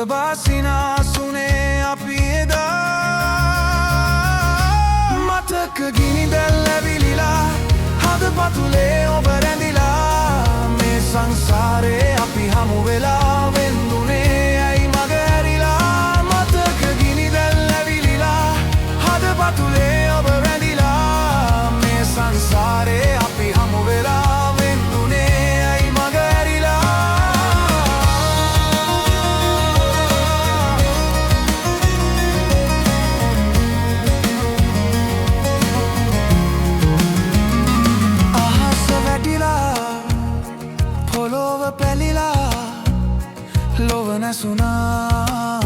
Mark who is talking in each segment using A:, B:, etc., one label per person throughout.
A: බාසිනා සුනේ අපි එදා මතක ගිනි දැල් ඇවිලිලා හද පතුලේ ඔබ රැඳිලා මේ සංසාරේ අපි හමු වෙලා වෙන්දුනේ ඇයි මග ඇරිලා මතක ගිනි දැල් ඇවිලිලා හද පතුලේ ඔබ රැඳිලා මේ සංසාරේ අපි හමු වෙලා වෙන්දුනේ ඇයි මග ඇරිලා පොළොව පැලිලා ලොව නැසුනා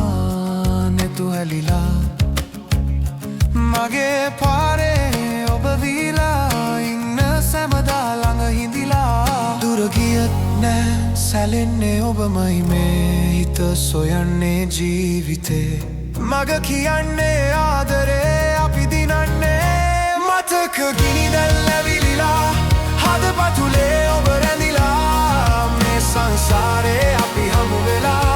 A: නෙතු හැලිලා මගේ පාරේ ඔබ වීලා ඉන්න සැමදා ළඟ හිඳිලා දුර ගියත් නෑ සැලෙන්නේ ඔබමයි මේ හිත සොයන්නේ ජීවිතේ මග කියන්නේ ආදරේ අපි දිනන්නේ මතක ගිනි දැල් ඇවිලිලා හද පතුලේ ඔබ රැඳිලා මේ සංසාරේ අපි හමු වෙලා